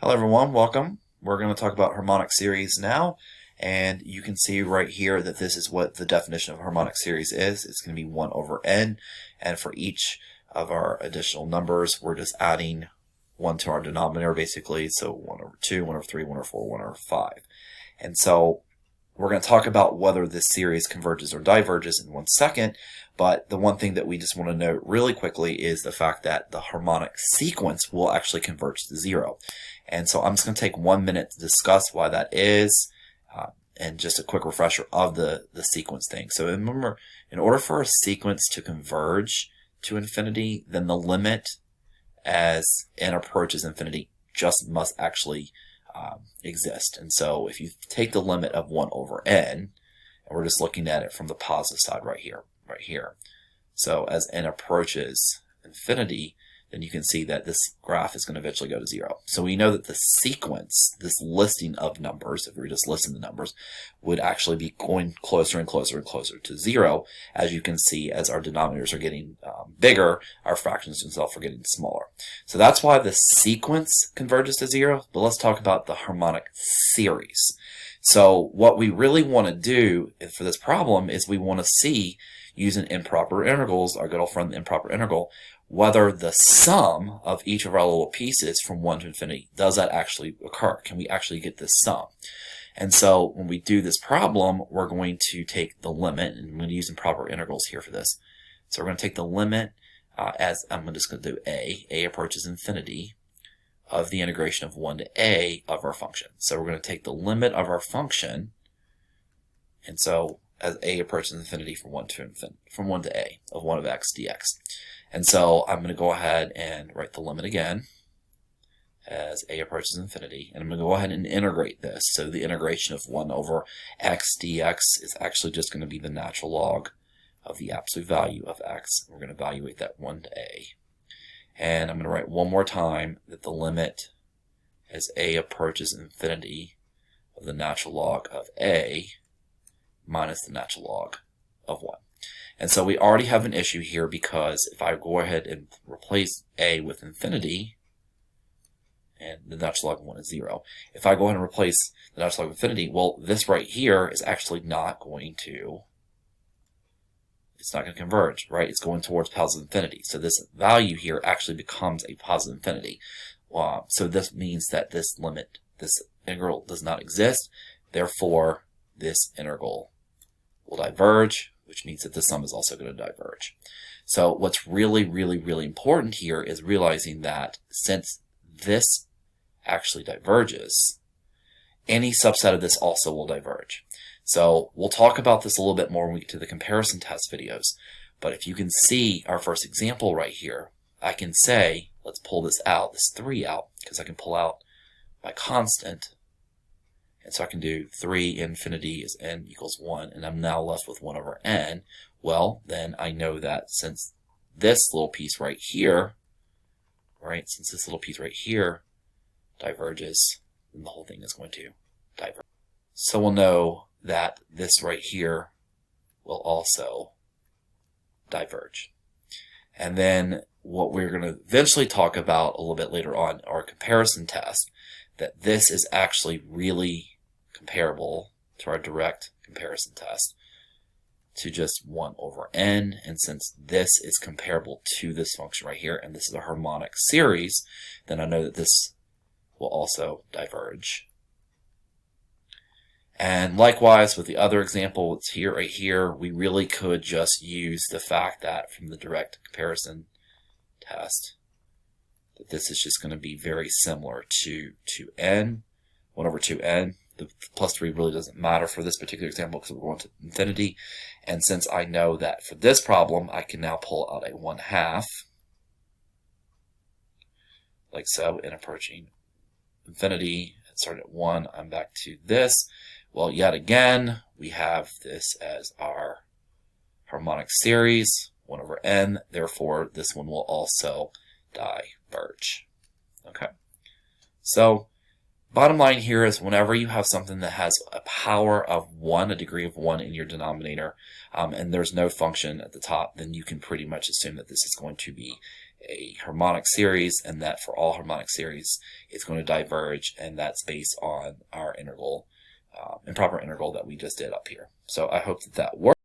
Hello everyone, welcome. We're going to talk about harmonic series now, and you can see right here that this is what the definition of harmonic series is. It's going to be 1 over n, and for each of our additional numbers, we're just adding 1 to our denominator basically, so 1 over 2, 1 over 3, 1 over 4, 1 over 5. And so we're going to talk about whether this series converges or diverges in 1 second, but the one thing that we just want to note really quickly is the fact that the harmonic sequence will actually converge to 0. And so I'm just going to take 1 minute to discuss why that is, and just a quick refresher of the sequence thing. So remember, in order for a sequence to converge to infinity, then the limit as n approaches infinity just must actually exist. And so if you take the limit of 1 over n, and we're just looking at it from the positive side right here. So as n approaches infinity, then you can see that this graph is going to eventually go to 0. So we know that the sequence, this listing of numbers, if we were just listing the numbers, would actually be going closer and closer and closer to 0. As you can see, as our denominators are getting bigger, our fractions themselves are getting smaller. So that's why the sequence converges to 0. But let's talk about the harmonic series. So what we really want to do for this problem is we want to see, using improper integrals, our good old friend the improper integral, whether the sum of each of our little pieces from 1 to infinity, does that actually occur? Can we actually get this sum? And so when we do this problem, we're going to take the limit, and I'm going to use improper integrals here for this. So we're going to take the limit as I'm just going to do a approaches infinity, of the integration of 1 to a of our function. So we're going to take the limit of our function, and so as a approaches infinity from 1 to a of 1 of x dx. And so I'm going to go ahead and write the limit again as a approaches infinity, and I'm going to go ahead and integrate this. So the integration of 1 over x dx is actually just going to be the natural log of the absolute value of x. We're going to evaluate that 1 to a. And I'm going to write one more time that the limit as a approaches infinity of the natural log of a minus the natural log of 1. And so we already have an issue here, because if I go ahead and replace a with infinity, and the natural log of 1 is 0. If I go ahead and replace the natural log of infinity, well, this right here is actually not going to, it's not going to converge, right? It's going towards positive infinity. So this value here actually becomes a positive infinity. So this means that this limit, this integral does not exist. Therefore, this integral will diverge, which means that the sum is also going to diverge. So what's really, really, really important here is realizing that since this actually diverges, any subset of this also will diverge. So we'll talk about this a little bit more when we get to the comparison test videos. But if you can see our first example right here, I can say, let's pull this out, this 3 out, because I can pull out my constant. And so I can do 3 infinity is n equals 1, and I'm now left with 1 over n. Well, then I know that since this little piece right here, right, since this little piece right here diverges, then the whole thing is going to diverge. So we'll know that this right here will also diverge. And then what we're going to eventually talk about a little bit later on, our comparison test, that this is actually really comparable to our direct comparison test to just 1 over n. And since this is comparable to this function right here, and this is a harmonic series, then I know that this will also diverge. And likewise with the other example, it's here right here, we really could just use the fact that from the direct comparison test, that this is just going to be very similar to 2n, 1 over 2n. The plus 3 really doesn't matter for this particular example because we're going to infinity. And since I know that for this problem, I can now pull out a 1/2, like so, in approaching infinity, and start at 1, I'm back to this. Well, yet again, we have this as our harmonic series, 1 over n. Therefore, this one will also diverge. Okay. So, bottom line here is whenever you have something that has a power of 1, a degree of 1 in your denominator, and there's no function at the top, then you can pretty much assume that this is going to be a harmonic series, and that for all harmonic series it's going to diverge, and that's based on our integral, improper integral that we just did up here. So I hope that works.